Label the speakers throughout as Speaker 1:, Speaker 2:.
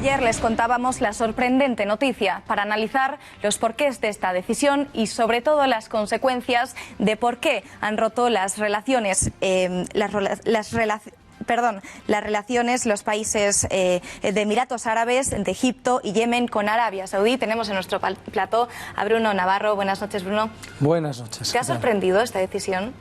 Speaker 1: Ayer les contábamos la sorprendente noticia para analizar los porqués de esta decisión y sobre todo las consecuencias de por qué han roto las relaciones, las relaciones los países de Emiratos Árabes, de Egipto y Yemen con Arabia Saudí. Tenemos en nuestro plató a Bruno Navarro. Buenas noches, Bruno.
Speaker 2: Buenas noches.
Speaker 1: ¿Te ha sorprendido esta decisión?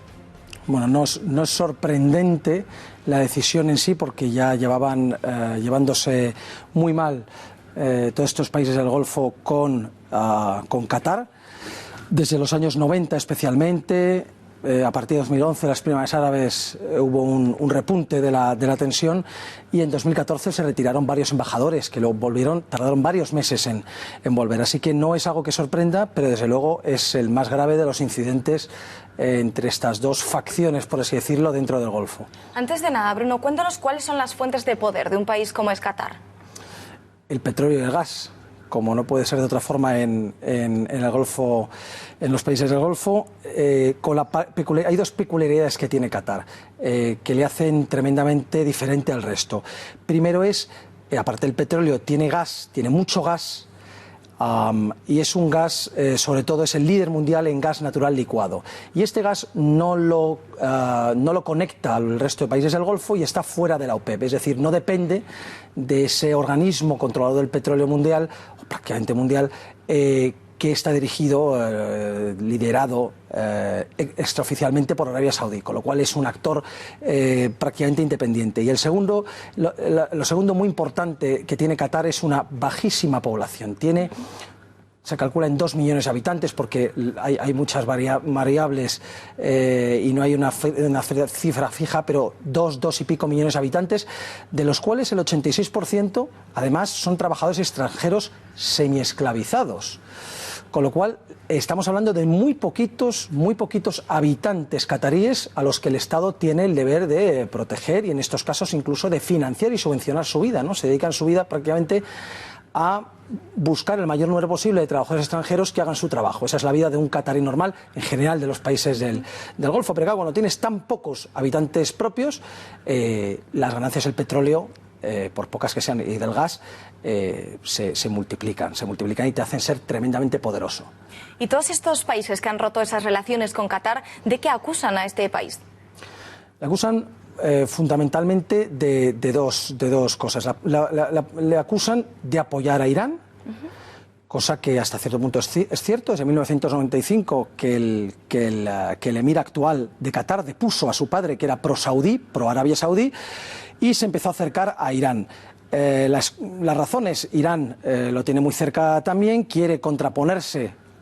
Speaker 2: Bueno, no es sorprendente la decisión en sí, porque ya llevaban llevándose muy mal todos estos países del Golfo con Qatar, desde los años 90 especialmente. A partir de 2011, las primaveras árabes, hubo un repunte de la tensión, y en 2014 se retiraron varios embajadores que lo volvieron, tardaron varios meses en volver. Así que no es algo que sorprenda, pero desde luego es el más grave de los incidentes entre estas dos facciones, por así decirlo, dentro del Golfo.
Speaker 1: Antes de nada, Bruno, cuéntanos cuáles son las fuentes de poder de un país como es Qatar.
Speaker 2: El petróleo y el gas, como no puede ser de otra forma en el Golfo, en los países del Golfo. Hay dos peculiaridades que tiene Qatar que le hacen tremendamente diferente al resto. Primero es, aparte del petróleo, tiene gas, tiene mucho gas, y es un gas, sobre todo es el líder mundial en gas natural licuado. Y este gas no lo conecta al resto de países del Golfo y está fuera de la OPEP, es decir, no depende de ese organismo controlador del petróleo mundial, o prácticamente mundial, que está dirigido, liderado extraoficialmente por Arabia Saudí, con lo cual es un actor prácticamente independiente. Y lo segundo muy importante que tiene Qatar es una bajísima población. Se calcula en 2 millones de habitantes, porque hay muchas variables y no hay una cifra fija, pero 2 y pico millones de habitantes, de los cuales el 86% además son trabajadores extranjeros semiesclavizados. Con lo cual estamos hablando de muy poquitos habitantes cataríes a los que el Estado tiene el deber de proteger y en estos casos incluso de financiar y subvencionar su vida, ¿no? Se dedican su vida prácticamente a buscar el mayor número posible de trabajadores extranjeros que hagan su trabajo. Esa es la vida de un catarí normal, en general de los países del Golfo. Pero claro, cuando tienes tan pocos habitantes propios, las ganancias del petróleo, por pocas que sean, y del gas, se multiplican y te hacen ser tremendamente poderoso.
Speaker 1: ¿Y todos estos países que han roto esas relaciones con Qatar, de qué acusan a este país?
Speaker 2: Le acusan fundamentalmente de dos cosas. Le acusan de apoyar a Irán, cosa que hasta cierto punto es cierto. Desde 1995 que el emir actual de Qatar depuso a su padre, que era pro-saudí, pro-Arabia Saudí, y se empezó a acercar a Irán. Las razones, Irán lo tiene muy cerca también,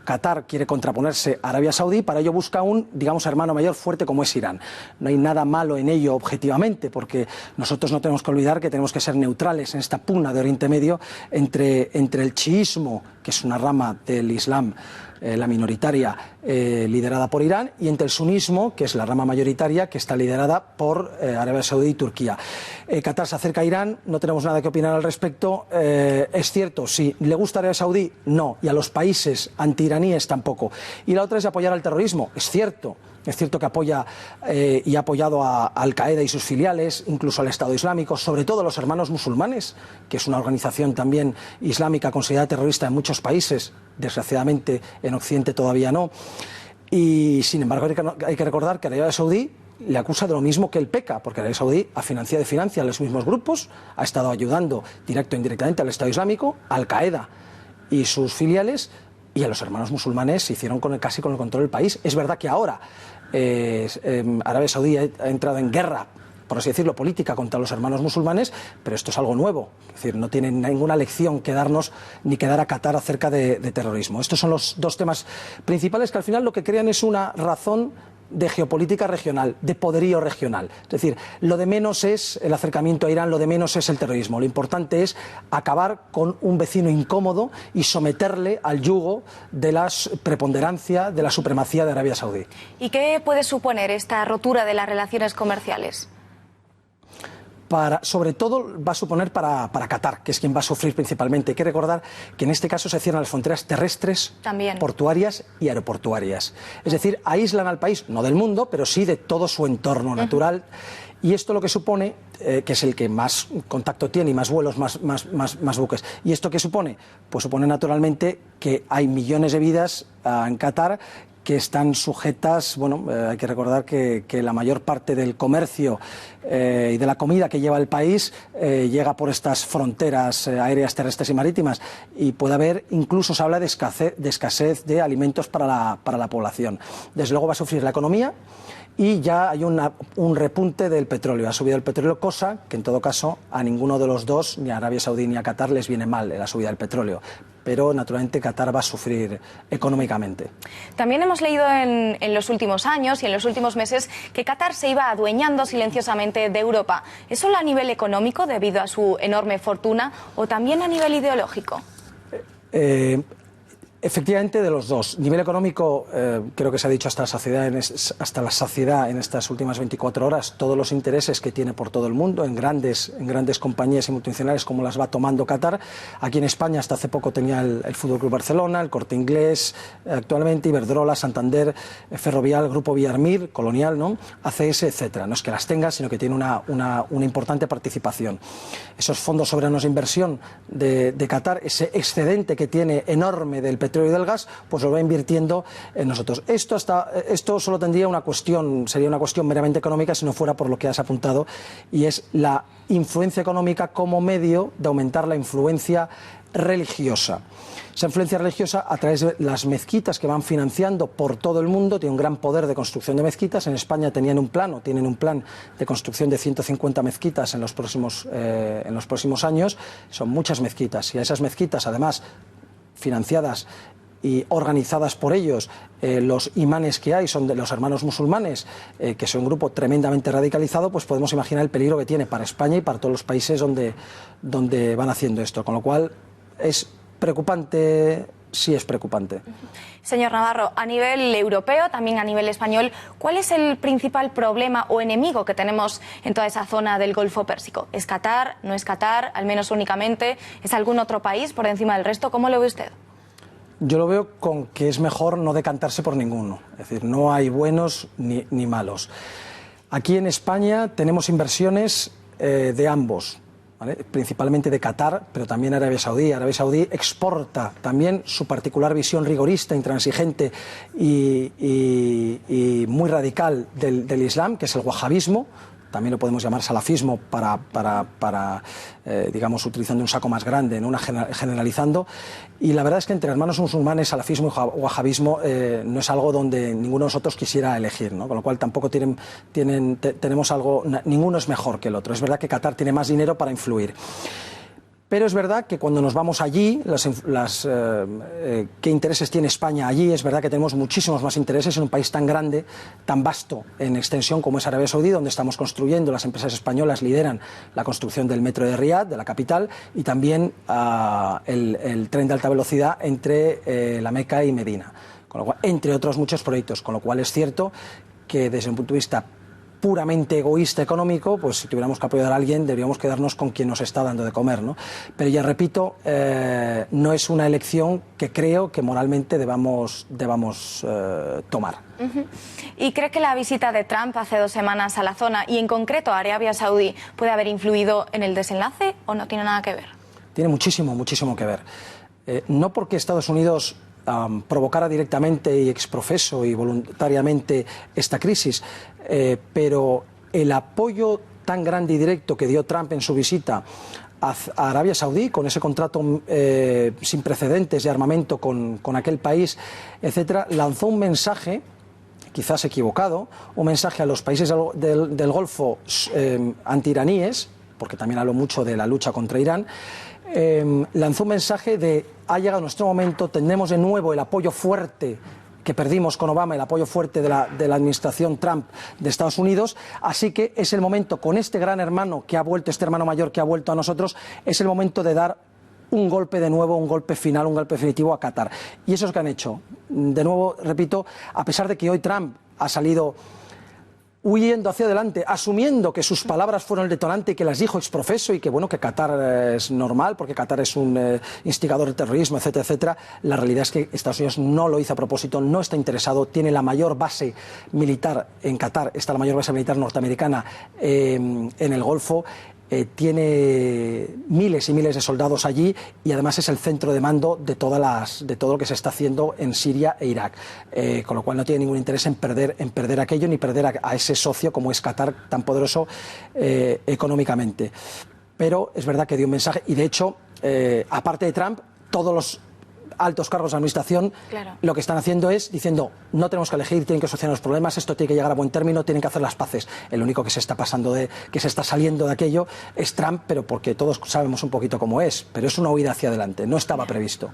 Speaker 2: Qatar quiere contraponerse a Arabia Saudí, para ello busca un, digamos, hermano mayor fuerte como es Irán. No hay nada malo en ello objetivamente, porque nosotros no tenemos que olvidar que tenemos que ser neutrales en esta pugna de Oriente Medio entre el chiismo, que es una rama del Islam, la minoritaria, liderada por Irán, y entre el sunismo, que es la rama mayoritaria, que está liderada por Arabia Saudí y Turquía. Qatar se acerca a Irán, no tenemos nada que opinar al respecto. Es cierto, si le gusta Arabia Saudí, no, y a los países antiiraníes tampoco. Y la otra es apoyar al terrorismo. Es cierto que apoya y ha apoyado a Al-Qaeda y sus filiales, incluso al Estado Islámico, sobre todo a los Hermanos Musulmanes, que es una organización también islámica considerada terrorista en muchos países, desgraciadamente en Occidente todavía no. Y sin embargo hay que recordar que Arabia Saudí le acusa de lo mismo que él peca, porque Arabia Saudí ha financiado y financia a los mismos grupos, ha estado ayudando directo e indirectamente al Estado Islámico, a Al-Qaeda y sus filiales, y a los Hermanos Musulmanes se hicieron casi con el control del país. Es verdad que ahora Arabia Saudí ha entrado en guerra, por así decirlo, política contra los Hermanos Musulmanes, pero esto es algo nuevo. Es decir, no tienen ninguna lección que darnos ni que dar a Qatar acerca de terrorismo. Estos son los dos temas principales que al final lo que crean es una razón de geopolítica regional, de poderío regional. Es decir, lo de menos es el acercamiento a Irán, lo de menos es el terrorismo. Lo importante es acabar con un vecino incómodo y someterle al yugo de la preponderancia, de la supremacía de Arabia Saudí.
Speaker 1: ¿Y qué puede suponer esta rotura de las relaciones comerciales?
Speaker 2: Sobre todo va a suponer para Qatar, que es quien va a sufrir principalmente. Hay que recordar que en este caso se cierran las fronteras terrestres, también portuarias y aeroportuarias. Es decir, aíslan al país, no del mundo, pero sí de todo su entorno natural. Y esto lo que supone, que es el que más contacto tiene y más vuelos, más buques, ¿y esto qué supone? Pues supone naturalmente que hay millones de vidas en Qatar que están sujetas, bueno, hay que recordar que la mayor parte del comercio y de la comida que lleva el país llega por estas fronteras aéreas, terrestres y marítimas, y puede haber, incluso se habla de escasez de alimentos para la población. Desde luego va a sufrir la economía y ya hay un repunte del petróleo, ha subido el petróleo, cosa que en todo caso a ninguno de los dos, ni a Arabia Saudí ni a Qatar, les viene mal la subida del petróleo. Pero naturalmente Qatar va a sufrir económicamente.
Speaker 1: También hemos leído en los últimos años y en los últimos meses que Qatar se iba adueñando silenciosamente de Europa. ¿Es solo a nivel económico debido a su enorme fortuna o también a nivel ideológico?
Speaker 2: Efectivamente, de los dos. Nivel económico, creo que se ha dicho hasta la saciedad en estas últimas 24 horas, todos los intereses que tiene por todo el mundo, en grandes compañías y multinacionales como las va tomando Qatar. Aquí en España hasta hace poco tenía el FC Barcelona, el Corte Inglés, actualmente Iberdrola, Santander, Ferrovial, Grupo Villarmir, Colonial, ¿no? ACS, etcétera. No es que las tenga, sino que tiene una importante participación. Esos fondos soberanos de inversión de Qatar, ese excedente que tiene enorme del petróleo y del gas, pues lo va invirtiendo en nosotros. Esto solo sería una cuestión meramente económica si no fuera por lo que has apuntado, y es la influencia económica como medio de aumentar la influencia religiosa. Esa influencia religiosa a través de las mezquitas que van financiando por todo el mundo, tiene un gran poder de construcción de mezquitas. En España tienen un plan de construcción de 150 mezquitas en los próximos años. Son muchas mezquitas, y a esas mezquitas, además financiadas y organizadas por ellos, los imanes que hay son de los hermanos musulmanes, que son un grupo tremendamente radicalizado, pues podemos imaginar el peligro que tiene para España y para todos los países donde van haciendo esto, con lo cual es preocupante. Sí, es preocupante.
Speaker 1: Señor Navarro, a nivel europeo, también a nivel español, ¿cuál es el principal problema o enemigo que tenemos en toda esa zona del Golfo Pérsico? ¿Es Qatar? ¿No es Qatar? ¿Al menos únicamente? ¿Es algún otro país por encima del resto? ¿Cómo lo ve usted?
Speaker 2: Yo lo veo con que es mejor no decantarse por ninguno. Es decir, no hay buenos ni malos. Aquí en España tenemos inversiones de ambos, ¿vale? Principalmente de Qatar, pero también Arabia Saudí. Arabia Saudí exporta también su particular visión rigorista, intransigente y muy radical del Islam, que es el wahabismo. También lo podemos llamar salafismo digamos, utilizando un saco más grande, ¿no? Generalizando. Y la verdad es que entre hermanos musulmanes, salafismo y wahabismo no es algo donde ninguno de nosotros quisiera elegir, ¿no? Con lo cual tampoco tenemos algo, ninguno es mejor que el otro. Es verdad que Qatar tiene más dinero para influir. Pero es verdad que cuando nos vamos allí, ¿qué intereses tiene España allí? Es verdad que tenemos muchísimos más intereses en un país tan grande, tan vasto en extensión como es Arabia Saudí, donde estamos construyendo, las empresas españolas lideran la construcción del metro de Riad, de la capital, y también el tren de alta velocidad entre la Meca y Medina, con lo cual, entre otros muchos proyectos, con lo cual es cierto que desde un punto de vista puramente egoísta económico, pues si tuviéramos que apoyar a alguien deberíamos quedarnos con quien nos está dando de comer, ¿no? Pero ya repito, no es una elección que creo que moralmente debamos tomar.
Speaker 1: ¿Y cree que la visita de Trump hace 2 semanas a la zona y en concreto a Arabia Saudí puede haber influido en el desenlace o no tiene nada que ver?
Speaker 2: Tiene muchísimo que ver. No porque Estados Unidos provocara directamente y exprofeso y voluntariamente esta crisis, pero el apoyo tan grande y directo que dio Trump en su visita a Arabia Saudí, con ese contrato sin precedentes de armamento con aquel país, etcétera, lanzó un mensaje, quizás equivocado, un mensaje a los países del Golfo anti-iraníes, porque también habló mucho de la lucha contra Irán. Lanzó un mensaje de: ha llegado nuestro momento, tenemos de nuevo el apoyo fuerte que perdimos con Obama, el apoyo fuerte de la administración Trump de Estados Unidos, así que es el momento, con este gran hermano que ha vuelto, este hermano mayor que ha vuelto a nosotros, es el momento de dar un golpe de nuevo, un golpe final, un golpe definitivo a Qatar. Y eso es lo que han hecho. De nuevo, repito, a pesar de que hoy Trump ha salido huyendo hacia adelante, asumiendo que sus palabras fueron el detonante y que las dijo exprofeso y que bueno, que Qatar es normal porque Qatar es un instigador de terrorismo, etcétera, etcétera. La realidad es que Estados Unidos no lo hizo a propósito, no está interesado, tiene la mayor base militar en Qatar, está la mayor base militar norteamericana en el Golfo. Tiene miles y miles de soldados allí y además es el centro de mando de todo lo que se está haciendo en Siria e Irak, con lo cual no tiene ningún interés en perder aquello ni perder a ese socio como es Qatar, tan poderoso económicamente. Pero es verdad que dio un mensaje y de hecho, aparte de Trump, todos los altos cargos de administración, claro, lo que están haciendo es diciendo no tenemos que elegir, tienen que solucionar los problemas, esto tiene que llegar a buen término, tienen que hacer las paces. El único que se está que se está saliendo de aquello es Trump, pero porque todos sabemos un poquito cómo es, pero es una huida hacia adelante, no estaba previsto.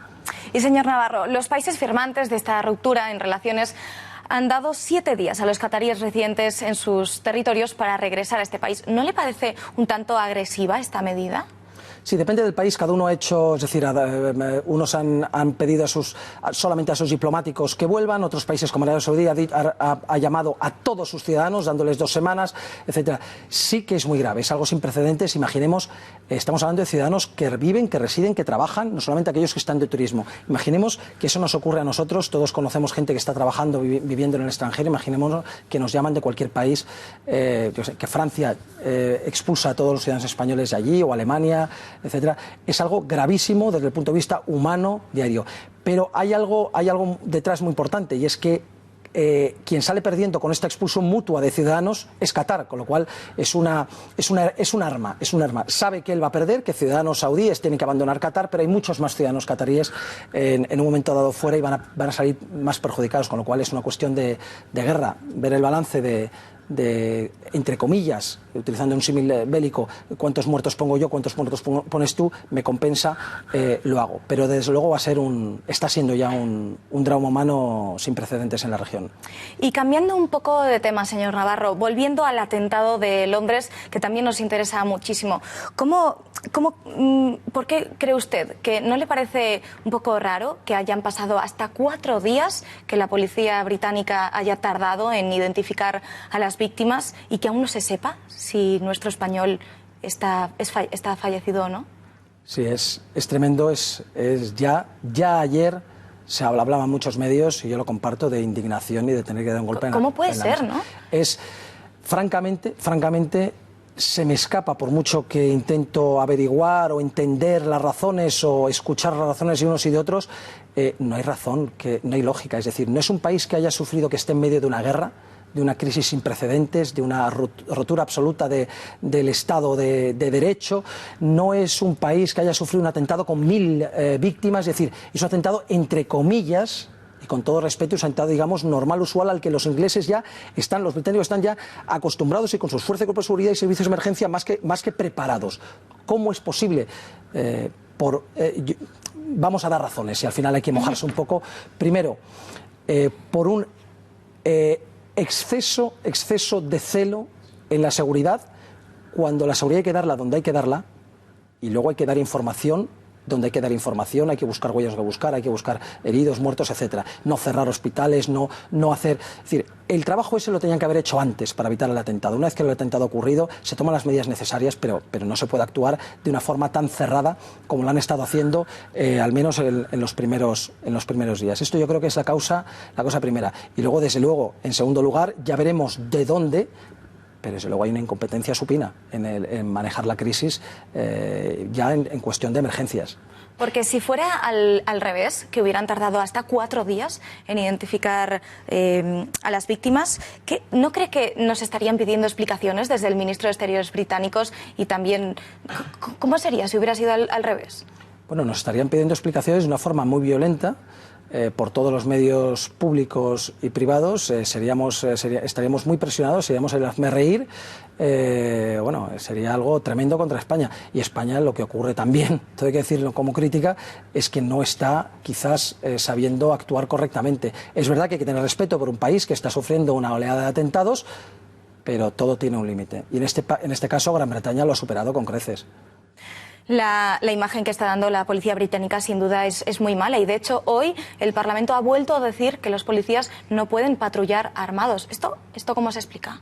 Speaker 1: Y señor Navarro, los países firmantes de esta ruptura en relaciones han dado 7 días a los cataríes residentes en sus territorios para regresar a este país. ¿No le parece un tanto agresiva esta medida?
Speaker 2: Sí, depende del país, cada uno ha hecho, es decir, unos han pedido solamente a sus diplomáticos que vuelvan, otros países como Arabia Saudí ha llamado a todos sus ciudadanos, dándoles 2 semanas, etcétera. Sí que es muy grave, es algo sin precedentes. Imaginemos, estamos hablando de ciudadanos que viven, que residen, que trabajan, no solamente aquellos que están de turismo. Imaginemos que eso nos ocurre a nosotros, todos conocemos gente que está trabajando, viviendo en el extranjero, imaginemos que nos llaman de cualquier país, que Francia expulsa a todos los ciudadanos españoles de allí, o Alemania, etcétera. Es algo gravísimo desde el punto de vista humano diario. Pero hay algo detrás muy importante y es que quien sale perdiendo con esta expulsión mutua de ciudadanos es Qatar, con lo cual es un arma. Sabe que él va a perder, que ciudadanos saudíes tienen que abandonar Qatar, pero hay muchos más ciudadanos cataríes en un momento dado fuera y van a salir más perjudicados, con lo cual es una cuestión de guerra. Ver el balance de entre comillas, utilizando un símil bélico, cuántos muertos pongo yo, cuántos muertos pones tú, me compensa, lo hago. Pero desde luego está siendo ya un drama humano sin precedentes en la región.
Speaker 1: Y cambiando un poco de tema, señor Navarro, volviendo al atentado de Londres, que también nos interesa muchísimo, ¿por qué cree usted que no le parece un poco raro que hayan pasado hasta 4 días que la policía británica haya tardado en identificar a las víctimas y que aún no se sepa si nuestro español está fallecido o no?
Speaker 2: Sí, es tremendo. Ya ayer se hablaba en muchos medios, y yo lo comparto, de indignación y de tener que dar un golpe en la mesa.
Speaker 1: ¿Cómo puede ser, no?
Speaker 2: Francamente, se me escapa, por mucho que intento averiguar o entender las razones o escuchar las razones de unos y de otros, no hay razón, no hay lógica. Es decir, no es un país que haya sufrido, que esté en medio de una guerra, de una crisis sin precedentes, de una rotura absoluta del Estado de Derecho. No es un país que haya sufrido un atentado con 1000 víctimas, es decir, es un atentado entre comillas, y con todo respeto, es un atentado, digamos, normal, usual, al que los ingleses los británicos están ya acostumbrados y con sus fuerzas de cuerpos de seguridad y servicios de emergencia más que preparados. ¿Cómo es posible? Vamos a dar razones y al final hay que mojarse un poco. Primero, por un exceso de celo en la seguridad, cuando la seguridad hay que darla donde hay que darla, y luego hay que dar información donde hay que dar información, hay que buscar huellas hay que buscar heridos, muertos, etcétera. No cerrar hospitales, no hacer... Es decir, el trabajo ese lo tenían que haber hecho antes para evitar el atentado. Una vez que el atentado ha ocurrido, se toman las medidas necesarias, pero no se puede actuar de una forma tan cerrada como lo han estado haciendo, al menos en los primeros días. Esto yo creo que es la causa primera. Y luego, desde luego, en segundo lugar, ya veremos de dónde, pero desde luego hay una incompetencia supina en manejar la crisis ya en cuestión de emergencias.
Speaker 1: Porque si fuera al revés, que hubieran tardado hasta 4 días en identificar a las víctimas, ¿no cree que nos estarían pidiendo explicaciones desde el ministro de Exteriores británicos? Y también, ¿cómo sería si hubiera sido al revés?
Speaker 2: Bueno, nos estarían pidiendo explicaciones de una forma muy violenta, por todos los medios públicos y privados. Estaríamos muy presionados, seríamos el hazmerreír. Sería algo tremendo contra España. Y España, lo que ocurre también, todo hay que decirlo como crítica, es que no está quizás sabiendo actuar correctamente. Es verdad que hay que tener respeto por un país que está sufriendo una oleada de atentados, pero todo tiene un límite. Y en este caso Gran Bretaña lo ha superado con creces.
Speaker 1: La imagen que está dando la policía británica sin duda es muy mala, y de hecho hoy el Parlamento ha vuelto a decir que los policías no pueden patrullar armados. ¿Esto cómo se explica?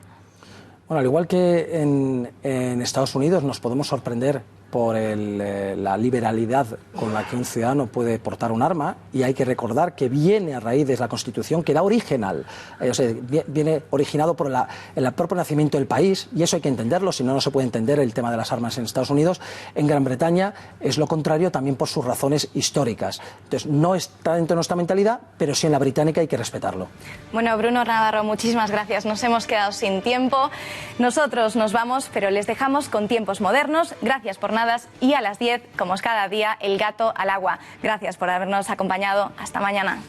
Speaker 2: Bueno, al igual que en Estados Unidos nos podemos sorprender por la liberalidad con la que un ciudadano puede portar un arma, y hay que recordar que viene a raíz de la Constitución, que da original, o sea, viene originado por el propio nacimiento del país, y eso hay que entenderlo, si no, no se puede entender el tema de las armas en Estados Unidos. En Gran Bretaña es lo contrario, también por sus razones históricas. Entonces, no está dentro de nuestra mentalidad, pero sí en la británica, hay que respetarlo.
Speaker 1: Bueno, Bruno Navarro, muchísimas gracias. Nos hemos quedado sin tiempo. Nosotros nos vamos, pero les dejamos con Tiempos Modernos. Gracias por nada. Y a las 10, como es cada día, El gato al agua. Gracias por habernos acompañado. Hasta mañana.